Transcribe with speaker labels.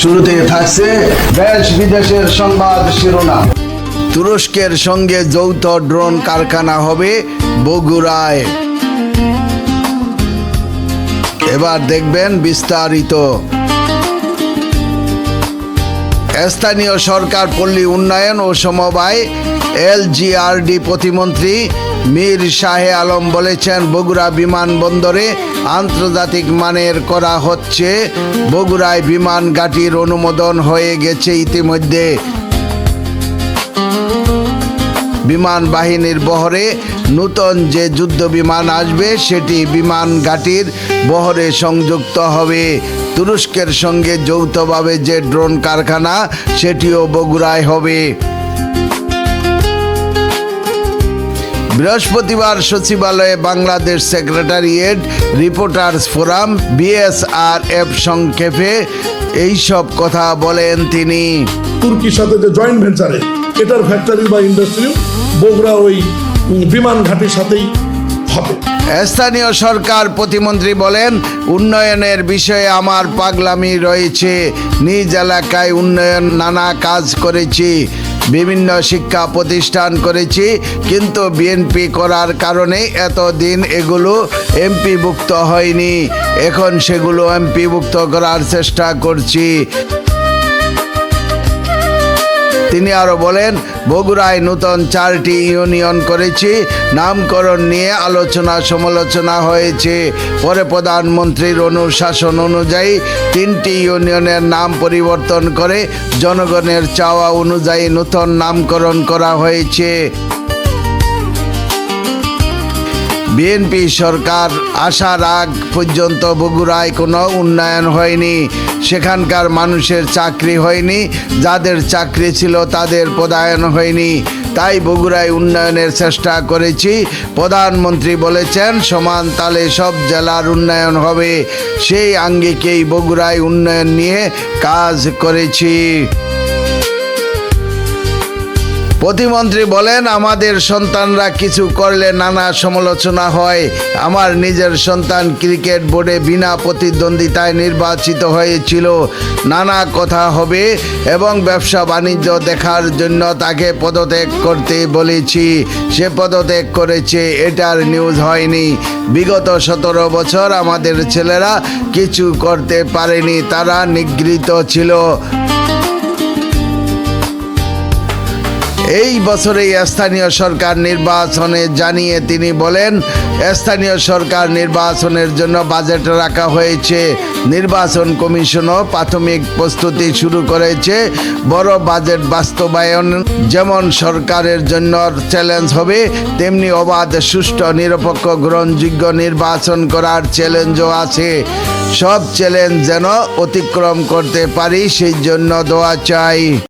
Speaker 1: শুরুতে থাকছে দেশ বিদেশের সংবাদ শিরোনাম। তুরস্কের সঙ্গে যৌথ ড্রোন কারখানা হবে বগুড়ায়। এবার দেখবেন বিস্তারিত। স্থানীয় সরকার, পল্লী উন্নয়ন ও সমবায় LGRD প্রতিমন্ত্রী মীর শাহে আলম বলেছেন, বগুড়া বিমানবন্দরে আন্তর্জাতিক মানের করা হচ্ছে। বগুড়ায় বিমান ঘাঁটির অনুমোদন হয়ে গেছে ইতিমধ্যে। বিমান বাহিনীর বহরে নূতন যে যুদ্ধ বিমান আসবে সেটি বিমান ঘাঁটির বহরে সংযুক্ত হবে। তুরস্কের সঙ্গে যৌথভাবে যে ড্রোন কারখানা সেটিও বগুড়ায় হবে। বৃহস্পতিবার সচিবালয়ে Bangladesh secretariat reporters forum BSRF সংক্ষেপে এইসব কথা বলেন তিনি।
Speaker 2: তুর্কির সাথে যে জয়েন্ট ভেঞ্চারে এটার ফ্যাক্টরি বা ইন্ডাস্ট্রি বগুড়া ওই বিমান ঘাটির সাথেই হবে।
Speaker 1: স্থানীয় সরকার প্রতিমন্ত্রী বলেন, উন্নয়নের বিষয়ে আমার পাগলামি রয়েছে। নিজ এলাকায় উন্নয়ন নানা কাজ করেছি, বিভিন্ন শিক্ষা প্রতিষ্ঠান করেছি, কিন্তু বিএনপি করার কারণে এতদিন এগুলো এমপিভুক্ত হয়নি। এখন সেগুলো এমপিভুক্ত করার চেষ্টা করছি। তিনি আরো বলেন, বগুড়ায় নতুন 4টি ইউনিয়ন করেছি। নামকরণ নিয়ে আলোচনা সমালোচনা হয়েছে। পরে প্রধানমন্ত্রীর অনুশাসন অনুযায়ী 3টি ইউনিয়নের নাম পরিবর্তন করে জনগণের চাওয়া অনুযায়ী নতুন নামকরণ করা হয়েছে। বিএনপি সরকার আসার আগ পর্যন্ত বগুড়ায় কোনো উন্নয়ন হয়নি। সেখানকার মানুষের চাকরি হয়নি, যাদের চাকরি ছিল তাদের পদায়ন হয়নি। তাই বগুড়ায় উন্নয়নের চেষ্টা করেছি। প্রধানমন্ত্রী বলেছেন, সমান তালে সব জেলার উন্নয়ন হবে। সেই আঙ্গিকেই বগুড়ায় উন্নয়ন নিয়ে কাজ করেছি। প্রতিমন্ত্রী বলেন, আমাদের সন্তানরা কিছু করলে নানা সমালোচনা হয়। আমার নিজের সন্তান ক্রিকেট বোর্ডে বিনা প্রতিদ্বন্দ্বিতায় নির্বাচিত হয়েছিল। নানা কথা হবে এবং ব্যবসা বাণিজ্য দেখার জন্য তাকে পদত্যাগ করতে বলেছি। সে পদত্যাগ করেছে, এটার নিউজ হয়নি। বিগত 17 বছর আমাদের ছেলেরা কিছু করতে পারেনি, তারা নিগৃহীত ছিল। এই বছরেই স্থানীয় সরকার নির্বাচনে জানিয়ে তিনি বলেন, স্থানীয় সরকার নির্বাচনের জন্য বাজেট রাখা হয়েছে। নির্বাচন কমিশনও প্রাথমিক প্রস্তুতি শুরু করেছে। বড় বাজেট বাস্তবায়ন যেমন সরকারের জন্য চ্যালেঞ্জ হবে, তেমনি অবাধ, সুষ্ঠু, নিরপেক্ষ, গ্রহণযোগ্য নির্বাচন করার চ্যালেঞ্জও আছে। সব চ্যালেঞ্জ যেন অতিক্রম করতে পারি, সেই জন্য দোয়া চাই।